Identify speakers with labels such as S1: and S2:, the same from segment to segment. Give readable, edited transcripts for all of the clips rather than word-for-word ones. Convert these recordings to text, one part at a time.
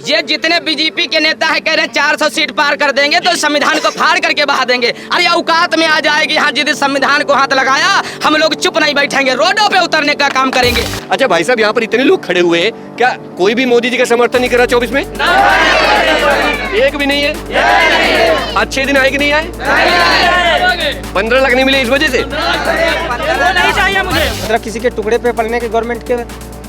S1: ये जितने बीजेपी के नेता है कह रहे हैं 400 सीट पार कर देंगे तो संविधान को फाड़ करके बहा देंगे। अरे औकात में आ जाएगी। हाँ, जिस संविधान को हाथ लगाया हम लोग चुप नहीं बैठेंगे, रोडों पे उतरने का काम करेंगे।
S2: अच्छा भाई साहब, यहाँ पर इतने लोग खड़े हुए हैं, क्या कोई भी मोदी जी का समर्थन नहीं करा 24 में? एक भी नहीं है। अच्छे दिन आए कि नहीं आए? 15 लाख नहीं मिले इस वजह से?
S3: नहीं चाहिए मुझे।
S4: मतलब किसी के टुकड़े पे पलने के गवर्नमेंट के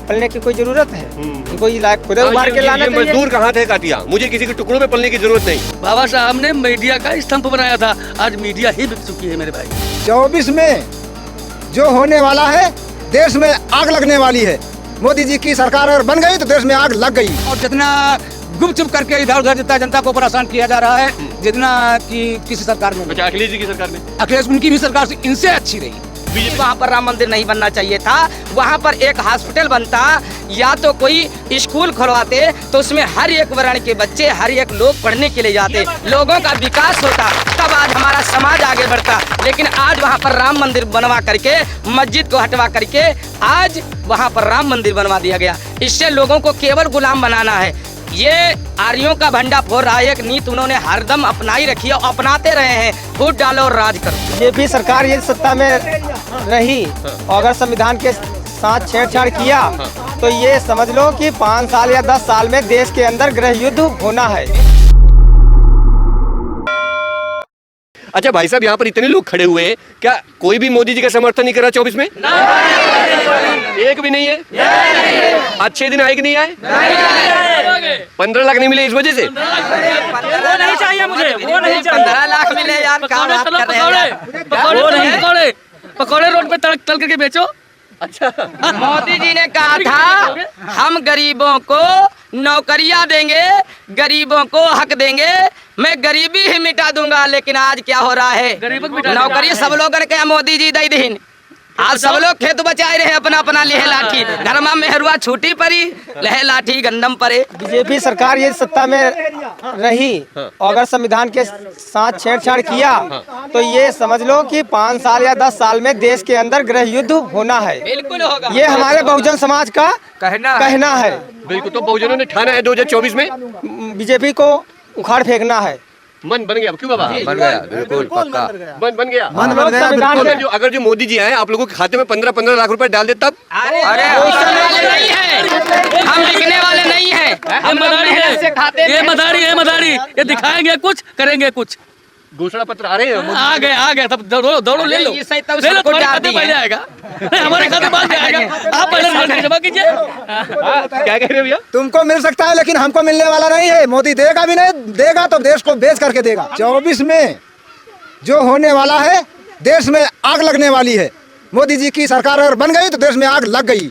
S4: पलने की कोई जरूरत है? उनको खुद उभार के लाना चाहिए।
S2: मजदूर कहाँ थे काटिया, मुझे किसी के टुकड़ों में पलने की जरूरत नहीं।
S3: बाबा साहब ने मीडिया का स्तंभ बनाया था, आज मीडिया ही बिक चुकी है मेरे भाई।
S5: 24 में जो होने वाला है, देश में आग लगने वाली है। मोदी जी की सरकार अगर बन गई तो देश में आग लग गई।
S6: और जितना गुपचुप करके इधर उधर जितना जनता को परेशान किया जा रहा है, जितना कि किसी सरकार में।
S2: अच्छा, अखिलेश जी की सरकार में?
S6: अखिलेश उनकी भी सरकार से इनसे अच्छी रही।
S1: वहाँ पर राम मंदिर नहीं बनना चाहिए था, वहाँ पर एक हॉस्पिटल बनता या तो कोई स्कूल खुलवाते तो उसमें हर एक वर्ण के बच्चे, हर एक लोग पढ़ने के लिए जाते, लोगों का विकास होता, तब आज हमारा समाज आगे बढ़ता। लेकिन आज वहाँ पर राम मंदिर बनवा करके, मस्जिद को हटवा करके आज वहाँ पर राम मंदिर बनवा दिया गया। इससे लोगों को केवल गुलाम बनाना है। ये आर्यों का भंडा फोड़ रहा है, एक नीति उन्होंने हरदम अपनाई रखी है, अपनाते रहे हैं, वोट डालो और राज करो।
S4: ये भी सरकार ये सत्ता में रही और अगर संविधान के साथ छेड़छाड़ किया तो ये समझ लो कि 5 साल या 10 साल में देश के अंदर गृह युद्ध होना है।
S2: अच्छा भाई साहब, यहाँ पर इतने लोग खड़े हुए हैं, क्या कोई भी मोदी जी का समर्थन नहीं करा 24 में? एक भी नहीं है। अच्छे दिन आए कि नहीं आए? 15 लाख नहीं मिले इस वजह से?
S3: वो नहीं चाहिए मुझे, वो नहीं चाहिए।
S1: 15 लाख मिले यार, क्या बात कर रहे हैं?
S3: पकौड़े रोड पे तल करके बेचो।
S2: अच्छा,
S1: मोदी जी ने कहा था हम गरीबों को नौकरियां देंगे, गरीबों को हक देंगे, मैं गरीबी ही मिटा दूंगा। लेकिन आज क्या हो रहा है? नौकरी सब लोगन के मोदी जी दे दीन। आज सब लोग खेत बचाए रहे, अपना अपना लेहे लाठी, घर में मेहरुआ छूटी परी, लेहे लाठी गंदम परे।
S4: बीजेपी सरकार ये सत्ता में रही और अगर संविधान के साथ छेड़छाड़ किया तो ये समझ लो कि 5 साल या 10 साल में देश के अंदर गृह युद्ध होना है।
S1: बिल्कुल होगा।
S4: ये हमारे बहुजन समाज का कहना है।
S2: बिल्कुल। तो बहुजनों ने ठाना है 2024 में
S4: बीजेपी को उखाड़ फेंकना है।
S2: मन बन गया क्यों बाबा?
S5: बन गया, बिल्कुल पक्का
S2: मन बन गया।
S5: मन बन गया।
S2: अगर जो मोदी जी आए, आप लोगों के खाते में 15-15 लाख रुपए डाल दे तब?
S1: अरे नहीं है, हम बिकने वाले नहीं है, हम लोग मेहनत से खाते
S3: ये मदारी, ये दिखाएंगे कुछ, करेंगे कुछ।
S2: घोषणा पत्र आ रहे हैं,
S3: आ गए, तब दौड़ो ले लो,
S1: ये सही तब
S3: ले लो,
S1: सबको
S3: तुम्हारे
S1: डाल
S3: खाते
S1: दिए।
S3: पहले आएगा, नहीं हमारे खाते बाद में आएगा। आप पहले जमा कीजिए।
S2: क्या कह रहे हो भैया?
S5: तुमको मिल सकता है लेकिन हमको मिलने वाला नहीं है। मोदी देगा भी नहीं, देगा तो देश को बेच करके देगा। 24 में जो होने वाला है, देश में आग लगने वाली है। मोदी जी की सरकार अगर बन गई तो देश में आग लग गई।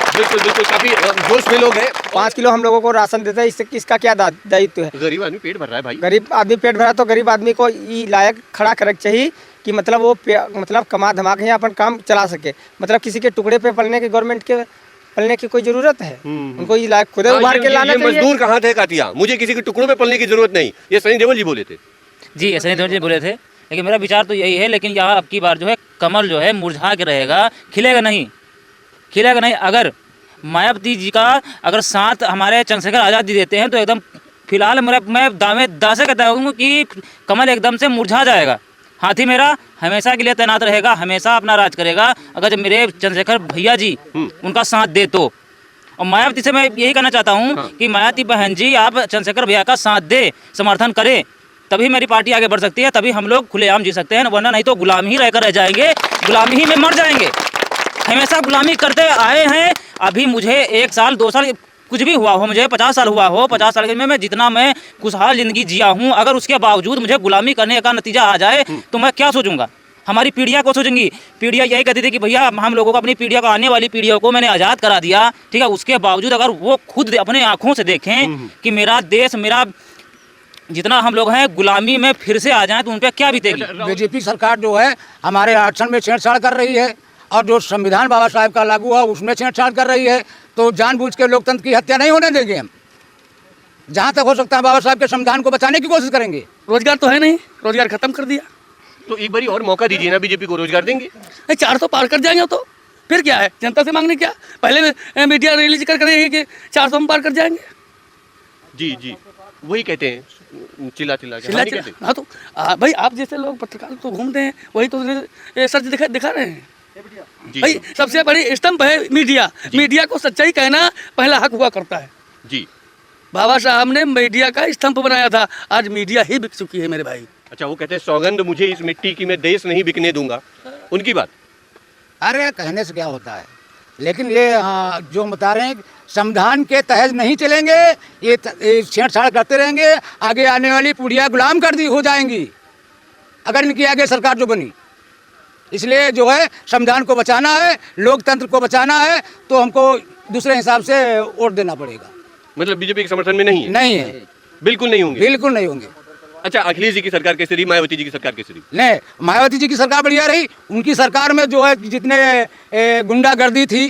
S2: बिल्कुल बिल्कुल, काफी जोश में लोग हैं।
S4: 5 किलो हम लोगों को राशन देता है, इससे किसका क्या दायित्व है?
S2: गरीब आदमी पेट भर रहा है भाई।
S4: गरीब आदमी पेट भरा तो गरीब आदमी को ये लायक खड़ा करे चाहिए कि मतलब वो मतलब कमा धमा के अपन काम चला सके। मतलब किसी के टुकड़े पे पलने के गवर्नमेंट के पलने की कोई जरूरत है? उनको ये लायक खुद उभार के लाना चाहिए।
S2: मजदूर कहाँ थे काटिया, मुझे किसी के टुकड़ों पे पलने की जरूरत नहीं। ये सनी देओल जी बोले थे।
S7: जी, सनी देओल जी बोले थे, लेकिन मेरा विचार तो यही है। लेकिन यहाँ अब की बार जो है कमल जो है मुरझा के रहेगा, खिलेगा नहीं। अगर मायावती जी का अगर साथ हमारे चंद्रशेखर आज़ाद जी देते हैं तो एकदम फिलहाल मैं दावे से कहता हूँ कि कमल एकदम से मुरझा जाएगा। हाथी मेरा हमेशा के लिए तैनात रहेगा, हमेशा अपना राज करेगा अगर जब मेरे चंद्रशेखर भैया जी उनका साथ दे तो। और मायावती से मैं यही कहना चाहता हूँ कि मायावती बहन जी आप चंद्रशेखर भैया का साथ दे, समर्थन करें, तभी मेरी पार्टी आगे बढ़ सकती है, तभी हम लोग खुलेआम जी सकते हैं। वरना नहीं तो गुलाम ही रहकर रह जाएंगे, गुलामी ही में मर जाएंगे। हमेशा गुलामी करते आए हैं। अभी मुझे 1 साल 2 साल कुछ भी हुआ हो, मुझे 50 साल हुआ हो, 50 साल में मैं जितना मैं खुशहाल ज़िंदगी जिया हूँ, अगर उसके बावजूद मुझे गुलामी करने का नतीजा आ जाए तो मैं क्या सोचूंगा? हमारी पीढ़ियाँ को सोचेंगी। पीढ़ियाँ यही कहती थी कि भैया हम लोगों को, अपनी पीढ़ियों को, आने वाली पीढ़ियों को मैंने आज़ाद करा दिया, ठीक है। उसके बावजूद अगर वो खुद अपने आँखों से देखें कि मेरा देश, मेरा जितना हम लोग हैं गुलामी में फिर से आ जाएं तो उन पर क्या बीतेगी?
S6: बीजेपी सरकार जो है हमारे आरक्षण में छेड़छाड़ कर रही है और जो संविधान बाबा साहब का लागू हुआ उसमें छेड़छाड़ कर रही है। तो जानबूझ के लोकतंत्र की हत्या नहीं होने देंगे हम। जहाँ तक हो सकता है बाबा साहब के संविधान को बचाने की कोशिश करेंगे।
S3: रोजगार तो है नहीं, रोजगार खत्म कर दिया।
S2: तो एक बारी और मौका दीजिए ना, बीजेपी को रोजगार देंगे।
S3: 400 पार कर जाएंगे तो फिर क्या है? जनता से मांगने क्या? पहले मीडिया रिलीज कर रही है कि 400 में पार कर जाएंगे।
S2: जी जी, वही कहते हैं चिल्ला चिल्ला के,
S3: चिल्ला
S2: हम नहीं
S3: चिल्ला
S2: कहते।
S3: हाँ तो भाई आप जैसे लोग पत्रकार तो घूमते हैं वही तो सच दिखा रहे हैं
S2: जी
S3: भाई। सबसे बड़ी स्तंभ है मीडिया। मीडिया को सच्चाई कहना पहला हक हुआ करता है।
S2: जी।
S3: बाबा साहब ने मीडिया का स्तंभ बनाया था, आज मीडिया ही बिक चुकी है मेरे भाई।
S2: अच्छा, वो कहते हैं सौगंध मुझे इस मिट्टी की, मैं देश नहीं बिकने दूंगा, उनकी बात।
S6: अरे कहने से क्या होता है, लेकिन ये जो बता रहे हैं संविधान के तहत नहीं चलेंगे, ये छेड़छाड़ करते रहेंगे, आगे आने वाली पीढ़ियाँ गुलाम कर दी हो जाएंगी अगर इनकी आगे सरकार जो बनी। इसलिए जो है संविधान को बचाना है, लोकतंत्र को बचाना है, तो हमको दूसरे हिसाब से वोट देना पड़ेगा।
S2: मतलब बीजेपी के समर्थन में नहीं है?
S6: नहीं है,
S2: बिल्कुल नहीं होंगे।
S6: बिल्कुल नहीं होंगे।
S2: अच्छा, अखिलेश जी की सरकार कैसी रही, मायावती जी की सरकार कैसी रही?
S6: नहीं, मायावती जी की सरकार बढ़िया रही। उनकी सरकार में जो है जितने गुंडागर्दी थी,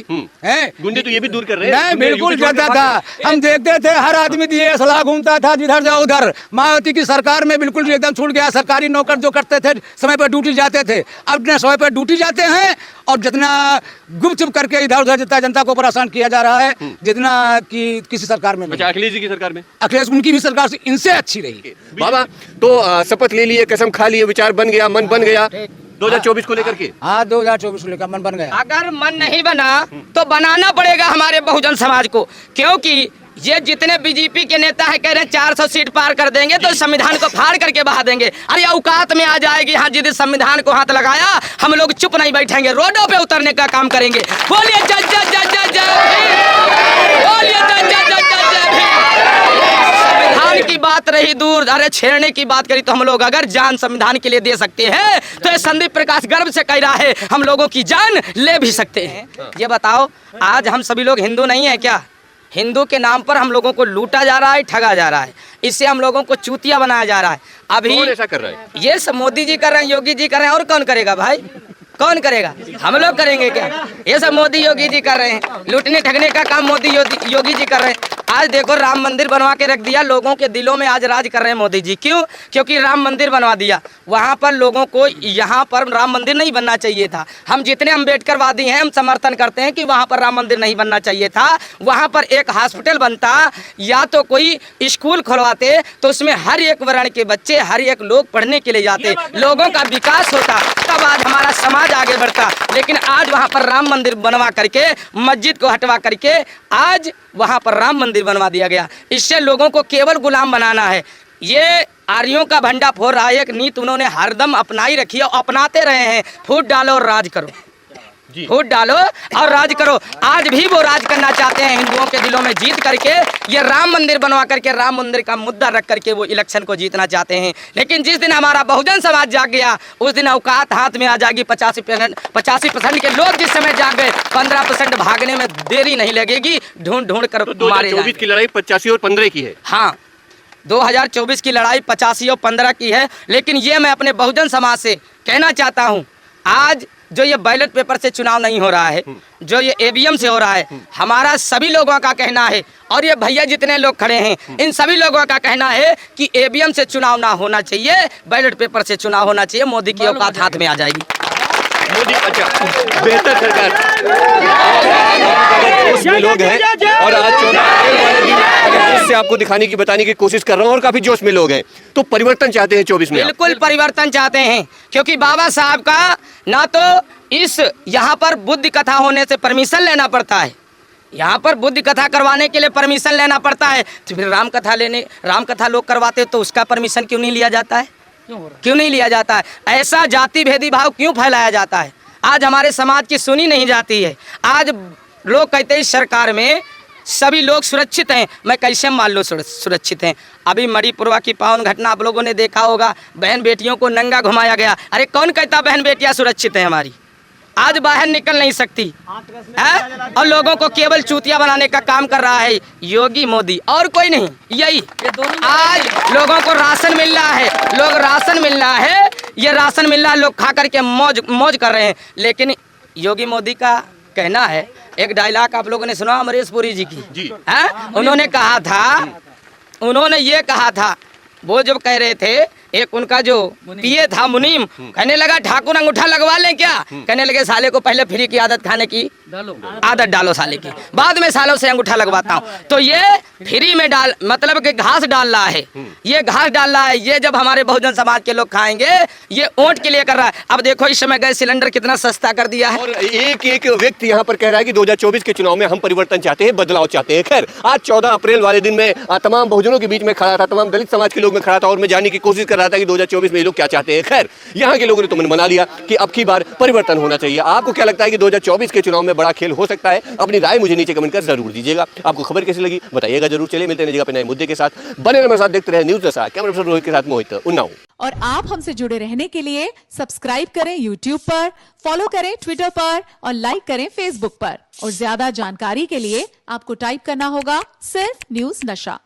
S6: हैं
S2: गुंडे तो ये भी दूर कर रहे हैं।
S6: नहीं,
S2: गुंडे
S6: बिल्कुल
S2: यूपी छोड़ के
S6: जाता
S2: भाग
S6: था। हम देखते थे हर आदमी दिए सलाह घूमता था जिधर जाओ उधर। मायावती की सरकार में बिल्कुल एकदम छूट गया। सरकारी नौकर जो करते थे समय पर ड्यूटी जाते थे, अब इतने समय पर ड्यूटी जाते हैं और जितना गुपचुप करके इधर उधर जितना जनता को परेशान किया जा रहा है, जितना कि किसी सरकार में नहीं।
S2: अच्छा, अखिलेश जी की सरकार में?
S6: अखिलेश उनकी भी सरकार से इनसे अच्छी रही।
S2: बाबा तो शपथ ले लिए, कसम खा लिए, विचार बन गया, मन बन गया 2024 को लेकर के?
S6: हाँ, 2024 को लेकर मन बन गया।
S1: अगर मन नहीं बना तो बनाना पड़ेगा हमारे बहुजन समाज को, क्योंकि ये जितने बीजेपी के नेता है कह रहे हैं 400 सीट पार कर देंगे तो संविधान को फाड़ करके बहा देंगे। अरे औकात में आ जाएगी। हाँ, जिस संविधान को हाथ लगाया हम लोग चुप नहीं बैठेंगे, रोडों पे उतरने का काम करेंगे। बोलिए जय जय जय जय जय भीम, बोलिए जय जय जय जय जय भीम। संविधान की बात रही दूर, अरे छेड़ने की बात करी तो हम लोग अगर जान संविधान के लिए दे सकते हैं तो ये संदीप प्रकाश गर्व से कह रहा है हम लोगों की जान ले भी सकते हैं। ये बताओ, आज हम सभी लोग हिंदू नहीं है क्या? हिंदू के नाम पर हम लोगों को लूटा जा रहा है, ठगा जा रहा है, इससे हम लोगों को चूतिया बनाया जा रहा है। अभी
S2: कौन ऐसा कर रहा है?
S1: ये सब मोदी जी कर रहे हैं, योगी जी कर रहे हैं, और कौन करेगा भाई? कौन करेगा? हम लोग करेंगे क्या? ये सब मोदी योगी जी कर रहे हैं, लूटने ठगने का काम मोदी योगी जी कर रहे हैं। आज देखो राम मंदिर बनवा के रख दिया, लोगों के दिलों में आज राज कर रहे हैं मोदी जी। क्यों? क्योंकि राम मंदिर बनवा दिया। वहाँ पर लोगों को यहाँ पर राम मंदिर नहीं बनना चाहिए था। हम जितने अम्बेडकरवादी हैं हम समर्थन करते हैं कि वहाँ पर राम मंदिर नहीं बनना चाहिए था। वहाँ पर एक हॉस्पिटल बनता या तो कोई स्कूल खुलवाते तो उसमें हर एक वर्ण के बच्चे, हर एक लोग पढ़ने के लिए जाते, लोगों का विकास होता, तब आज हमारा समाज आगे बढ़ता। लेकिन आज वहाँ पर राम मंदिर बनवा करके, मस्जिद को हटवा करके आज वहाँ पर राम मंदिर बनवा दिया गया। इससे लोगों को केवल गुलाम बनाना है। ये आर्यों का भंडाफोड़ रहा है, एक नीति उन्होंने हरदम अपनाई रखी है और अपनाते रहे हैं, फूट डालो और राज करो, फूट डालो और राज करो। आज भी वो राज करना चाहते हैं हिंदुओं के दिलों में जीत करके, ये राम मंदिर बनवा करके, राम मंदिर का मुद्दा रख करके वो इलेक्शन को जीतना चाहते हैं। लेकिन जिस दिन हमारा बहुजन समाज जाग गया उस दिन औकात हाथ में आ जाएगी। 85% के लोग जिस समय जाग गए, 15% भागने में देरी नहीं लगेगी, ढूंढ ढूंढ कर
S2: तो
S1: मारे
S2: 2024 की लड़ाई 85 और 15 की है।
S1: हाँ, 2024 की लड़ाई 85 और 15 की है। लेकिन ये मैं अपने बहुजन समाज से कहना चाहता हूँ, आज जो ये बैलेट पेपर से चुनाव नहीं हो रहा है, जो ये ईवीएम से हो रहा है, हमारा सभी लोगों का कहना है, और ये भैया जितने लोग खड़े हैं इन सभी लोगों का कहना है कि ईवीएम से चुनाव ना होना चाहिए, बैलेट पेपर से चुनाव होना चाहिए। मोदी की औकात हाथ में आ जाएगी।
S2: मोदी, अच्छा, बेहतर सरकार उसमें लोग हैं और आज चुनाव से आपको दिखाने की, बताने की कोशिश कर रहा हूँ, और काफी जोश में लोग हैं, तो परिवर्तन चाहते हैं 24 में।
S1: बिल्कुल परिवर्तन चाहते हैं, क्योंकि बाबा साहब का ना तो इस यहाँ पर बुद्ध कथा होने से परमिशन लेना पड़ता है, यहाँ पर बुद्ध कथा करवाने के लिए परमिशन लेना पड़ता है, तो फिर राम कथा लोग करवाते तो उसका परमिशन क्यों नहीं लिया जाता है? क्यों नहीं लिया जाता है? ऐसा जाति भेदी भाव क्यों फैलाया जाता है? आज हमारे समाज की सुनी नहीं जाती है। आज लोग कहते हैं सरकार में सभी लोग सुरक्षित हैं। मैं कैसे मान लो सुरक्षित हैं? अभी मणिपुरवा की पावन घटना आप लोगों ने देखा होगा, बहन बेटियों को नंगा घुमाया गया। अरे कौन कहता बहन बेटियां सुरक्षित हैं? हमारी आज बाहर निकल नहीं सकती है, और लोगों को केवल चूतिया बनाने का काम कर रहा है योगी मोदी, और कोई नहीं। यही आज लोगों को राशन मिल रहा है, लोग राशन मिल रहा है, ये राशन मिल रहा है, लोग खा करके मौज कर रहे हैं। लेकिन योगी मोदी का कहना है, एक डायलॉग आप लोगों ने सुना अमरीश पुरी जी की, है? उन्होंने ये कहा था, वो जब कह रहे थे एक उनका जो पिए था मुनीम, कहने लगा ठाकुर अंगूठा लगवा लें क्या? कहने लगे साले को पहले फ्री की आदत खाने की आदत डालो साले की, बाद में सालों से अंगूठा लगवाता हूँ। तो ये फ्री में डाल मतलब कि घास डाल रहा है, ये घास डाल रहा है। ये जब हमारे बहुजन समाज के लोग खाएंगे, ये ओंट के लिए कर रहा है। अब देखो इस समय गैस सिलेंडर कितना सस्ता कर दिया है।
S2: और एक व्यक्ति यहाँ पर कह रहा है कि 2024 के चुनाव में हम परिवर्तन चाहते हैं, बदलाव चाहते हैं। खैर, आज 14 अप्रैल वाले दिन में तमाम बहुजनों के बीच में खड़ा था, तमाम दलित समाज के लोग में खड़ा था और मैं जानने की कोशिश कर रहा था कि 2024 में ये लोग क्या चाहते हैं। खैर, यहाँ के लोगों ने तो मन बना लिया कि अब की बार परिवर्तन होना चाहिए। आपको क्या लगता है कि 2024 के चुनाव में बड़ा खेल हो सकता है? अपनी राय मुझे नीचे कमेंट कर जरूर दीजिएगा। आपको खबर कैसी लगी बताइएगा जरूर। चलिए मिलते हैं नई जगह पे नए मुद्दे के साथ, बने रहिए मेरे साथ, देखते रहे न्यूज़ दशा। कैमरा पर्सन रोहित के साथ मोहित उन्नाव।
S8: और आप हमसे जुड़े रहने के लिए सब्सक्राइब करें YouTube पर, फॉलो करें Twitter पर और लाइक करें Facebook पर। और ज्यादा जानकारी के लिए आपको टाइप करना होगा सिर्फ न्यूज़ नशा।